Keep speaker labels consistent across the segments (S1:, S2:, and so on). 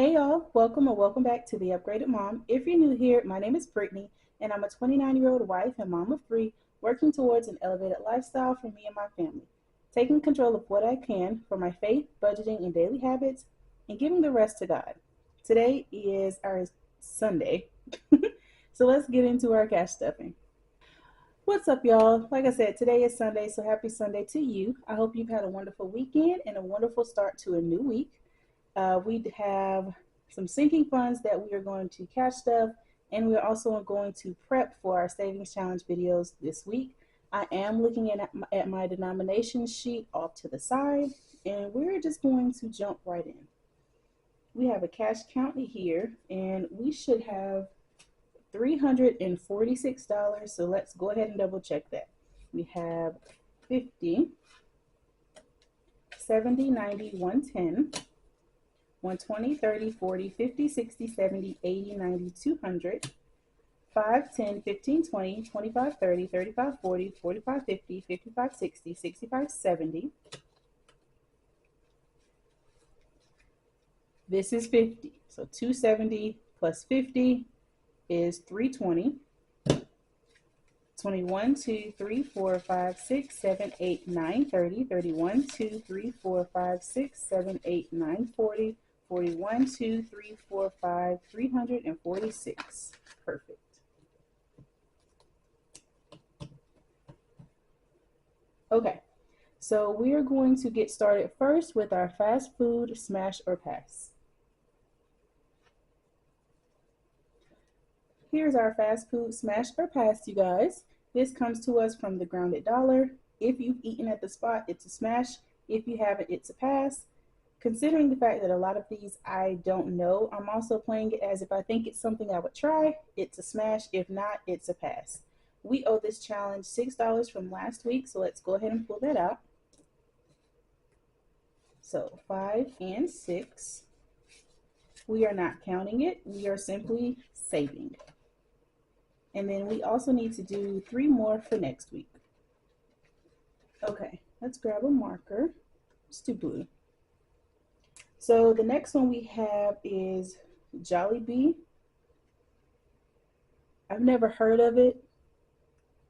S1: Hey y'all, welcome or welcome back to The Upgraded Mom. If you're new here, my name is Brittany, and I'm a 29-year-old wife and mom of three working towards an elevated lifestyle for me and my family, taking control of what I can for my faith, budgeting, and daily habits, and giving the rest to God. Today is our Sunday, so let's get into our cash stuffing. What's up, y'all? Like I said, today is Sunday, so happy Sunday to you. I hope you've had a wonderful weekend and a wonderful start to a new week. We have some sinking funds that we are going to cash stuff, and we're also going to prep for our savings challenge videos this week. I am looking at my denomination sheet off to the side, and we're just going to jump right in. We have a cash count here, and we should have $346, so let's go ahead and double check that. We have 50, 70, 90, 110, 120, 30, 40, 50, 60, 70, 80, 90, 200, 5, 10, 15, 20, 25, 30, 35, 40, 45, 50, 55, 60, 65, 70. This is 50. So 270 plus 50 is 320. 21, 2, 3, 4, 5, 6, 7, 8, 9, 30, 31, 2, 3, 4, 5, 6, 7, 8, 9, 40, 41, 2, 3, 4, 5, 346. Perfect. Okay, so we are going to get started first with our fast food smash or pass. Here's our fast food smash or pass, you guys. This comes to us from the Grounded Dollar. If you've eaten at the spot, it's a smash. If you haven't, it's a pass. Considering the fact that a lot of these I don't know, I'm also playing it as if I think it's something I would try, it's a smash. If not, it's a pass. We owe this challenge $6 from last week, so let's go ahead and pull that out. So 5 and 6. We are not counting it. We are simply saving. And then we also need to do 3 more for next week. Okay, let's grab a marker. Let's do blue. So the next one we have is Jollibee. I've never heard of it.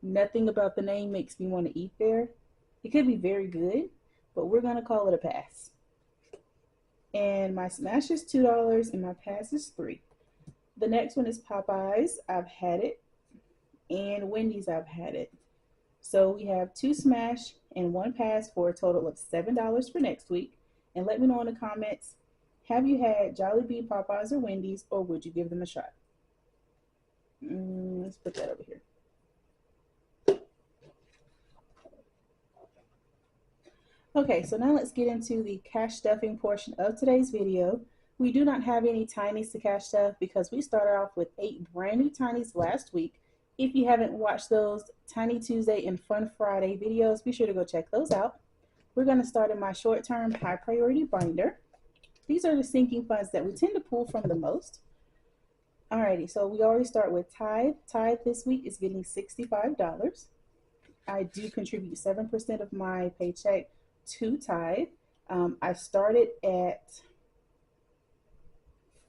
S1: Nothing about the name makes me want to eat there. It could be very good, but we're going to call it a pass. And my smash is $2 and my pass is $3. The next one is Popeyes. I've had it. And Wendy's, I've had it. So we have 2 smash and 1 pass for a total of $7 for next week. And let me know in the comments, have you had Jollibee, Popeyes, or Wendy's, or would you give them a shot? Let's put that over here. Okay, so now let's get into the cash stuffing portion of today's video. We do not have any tinies to cash stuff because we started off with 8 brand new tinies last week. If you haven't watched those Tiny Tuesday and Fun Friday videos, be sure to go check those out. We're going to start in my short-term high priority binder. These are the sinking funds that we tend to pull from the most. Alrighty, so we already start with Tithe. Tithe this week is getting $65. I do contribute 7% of my paycheck to Tithe. I started at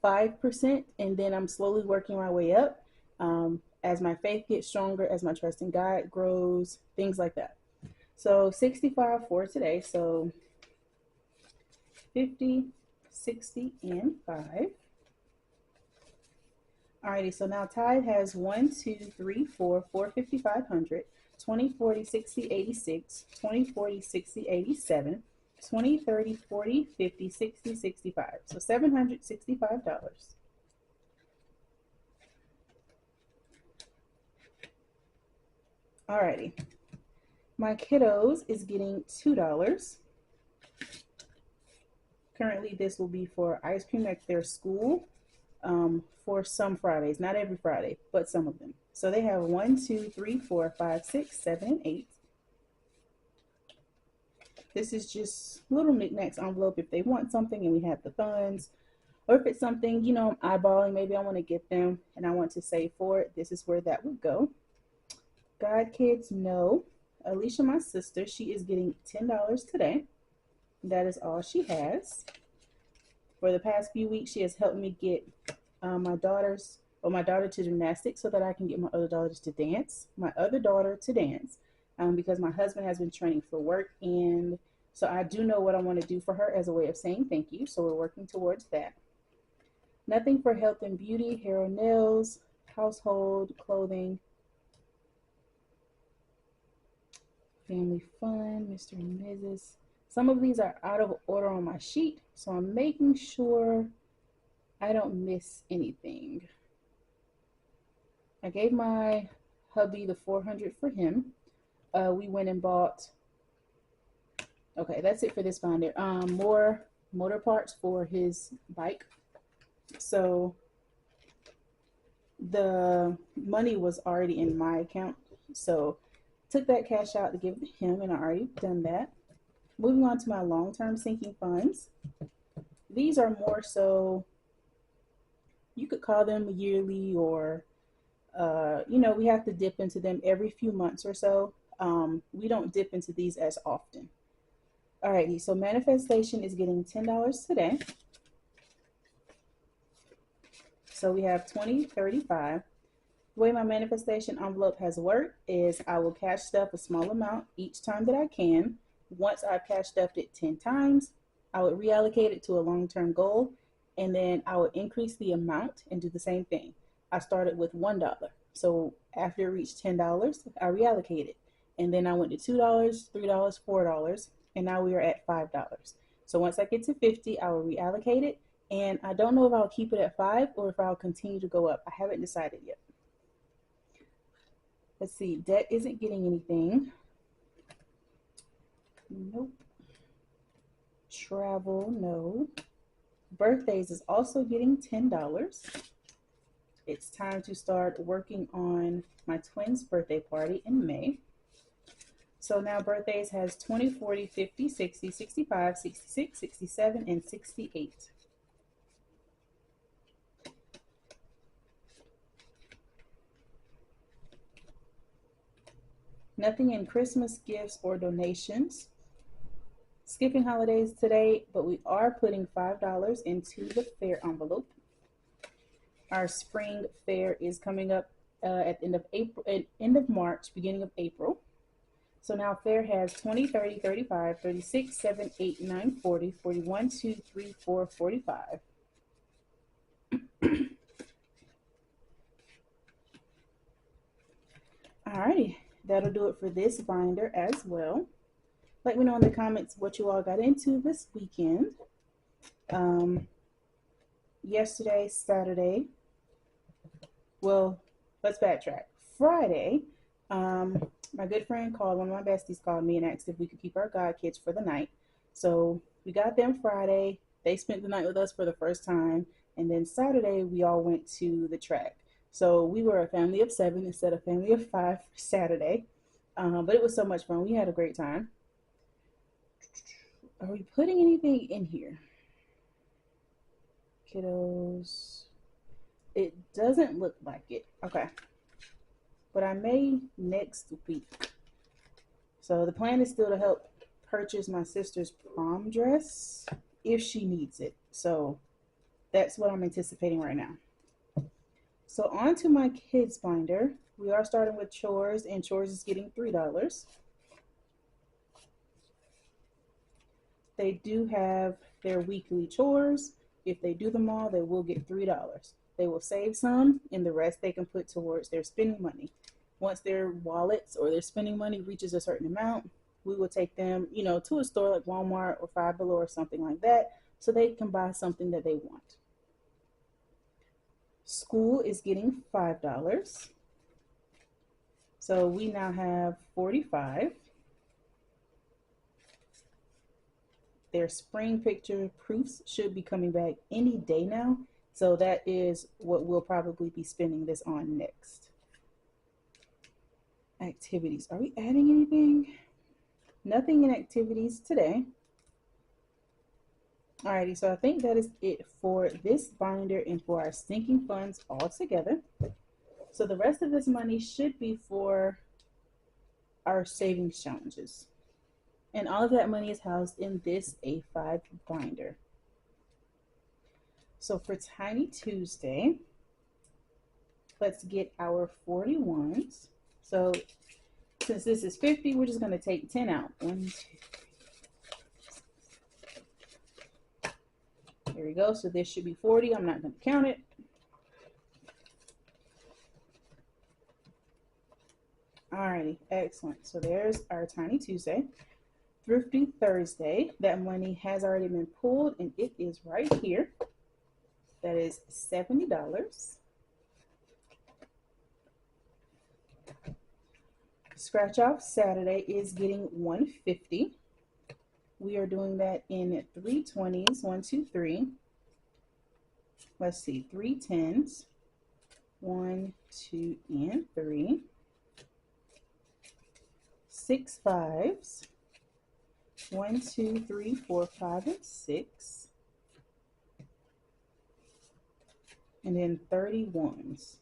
S1: 5%, and then I'm slowly working my way up as my faith gets stronger, as my trust in God grows, things like that. So 65 for today. So 50, 60, and 5. Alrighty, so now Tithe has 1, 2, 3, 4, 4, 50, 500, 20, 40, 60, 86, 20, 40, 60, 87, 20, 30, 40, 50, 60, 65. So $765. Alrighty. My kiddos is getting $2. Currently, this will be for ice cream at their school for some Fridays. Not every Friday, but some of them. So they have 1, 2, 3, 4, 5, 6, 7, and 8. This is just little knickknacks envelope if they want something and we have the funds. Or if it's something, you know, I'm eyeballing, maybe I want to get them and I want to save for it. This is where that would go. God Kids, no. Alicia, my sister, she is getting $10 today. That is all she has. For the past few weeks, she has helped me get my daughter to gymnastics so that I can get my other daughters to dance. My other daughter to dance because my husband has been training for work, and so I do know what I want to do for her as a way of saying thank you. So we're working towards that. Nothing for health and beauty, hair or nails, household, clothing, family fun, Mr. and Mrs. Some of these are out of order on my sheet, so I'm making sure I don't miss anything. I gave my hubby the $400 for him. We went and bought, okay, that's it for this binder. More motor parts for his bike. So the money was already in my account. So took that cash out to give to him, and I already done that. Moving on to my long-term sinking funds. These are more so, you could call them yearly, or we have to dip into them every few months or so. We don't dip into these as often. Alrighty, so manifestation is getting $10 today. So we have 20, 35. The way my manifestation envelope has worked is I will cash stuff a small amount each time that I can. Once I've cash stuffed it 10 times, I would reallocate it to a long-term goal, and then I would increase the amount and do the same thing. I started with $1. So after it reached $10, I reallocated. And then I went to $2, $3, $4, and now we are at $5. So once I get to 50, I will reallocate it. And I don't know if I'll keep it at 5 or if I'll continue to go up. I haven't decided yet. Let's see, debt isn't getting anything. Nope. Travel, no. Birthdays is also getting $10. It's time to start working on my twins' birthday party in May. So now birthdays has 20, 40, 50, 60, 65, 66, 67, and 68. Nothing in Christmas gifts or donations. Skipping holidays today, but we are putting $5 into the fair envelope. Our spring fair is coming up at the end of April, end of March, beginning of April. So now fair has 20, 30, 35, 36, 7, 8, 9, 40, 41, 2, 3, 4, 45. Alrighty, that'll do it for this binder as well. Let me know in the comments what you all got into this weekend. Yesterday, Saturday, well, let's backtrack. Friday, my good friend called, one of my besties called me and asked if we could keep our godkids for the night. So we got them Friday. They spent the night with us for the first time. And then Saturday, we all went to the track. So we were a family of 7 instead of a family of 5 for Saturday. But it was so much fun. We had a great time. Are we putting anything in here? Kiddos. It doesn't look like it. Okay. But I may next week. So the plan is still to help purchase my sister's prom dress if she needs it. So that's what I'm anticipating right now. So on to my kids binder. We are starting with chores, and chores is getting $3. They do have their weekly chores. If they do them all, they will get $3. They will save some, and the rest they can put towards their spending money. Once their wallets or their spending money reaches a certain amount, we will take them, to a store like Walmart or Five Below or something like that, so they can buy something that they want. School is getting $5. So we now have 45. Their spring picture proofs should be coming back any day now. So that is what we'll probably be spending this on next. Activities. Are we adding anything? Nothing in activities today. Alrighty, so I think that is it for this binder and for our sinking funds all together. So the rest of this money should be for our savings challenges. And all of that money is housed in this A5 binder. So for Tiny Tuesday, let's get our 41s. So since this is 50, we're just going to take 10 out. 1, 2, 3. There we go. So this should be 40. I'm not going to count it. Alrighty, excellent. So there's our Tiny Tuesday. Thrifty Thursday. That money has already been pulled and it is right here. That is $70. Scratch Off Saturday is getting $150. We are doing that in 3 20s, 1, 2, 3. Let's see, 3 10s, 1, 2, and 3. 6 5s, 1, 2, 3, 4, 5, and 6. And then 31s.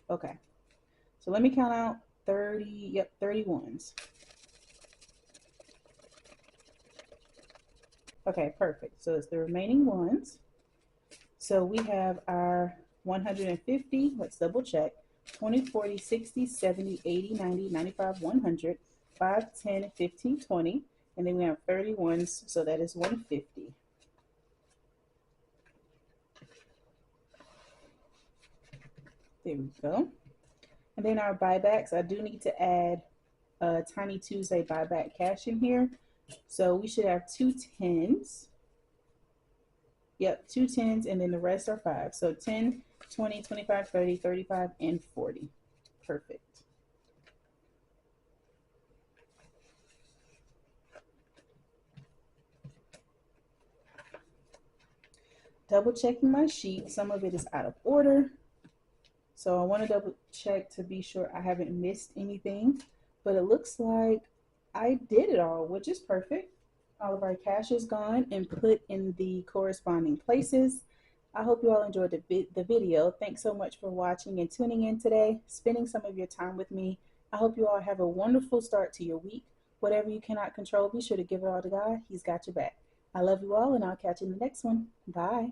S1: Okay, so let me count out 31s. Okay, perfect. So it's the remaining ones. So we have our 150. Let's double check. 20, 40, 60, 70, 80, 90, 95, 100, 5, 10, 15, 20. And then we have 31s. So that is 150. There we go. And then our buybacks, I do need to add a Tiny Tuesday buyback cash in here. So we should have 2 10s. Yep, 2 10s, and then the rest are 5. So 10, 20, 25, 30, 35, and 40. Perfect. Double checking my sheet. Some of it is out of order. So I want to double check to be sure I haven't missed anything. But it looks like I did it all, which is perfect. All of our cash is gone and put in the corresponding places. I hope you all enjoyed the video. Thanks so much for watching and tuning in today, spending some of your time with me. I hope you all have a wonderful start to your week. Whatever you cannot control, be sure to give it all to God. He's got your back. I love you all, and I'll catch you in the next one. Bye.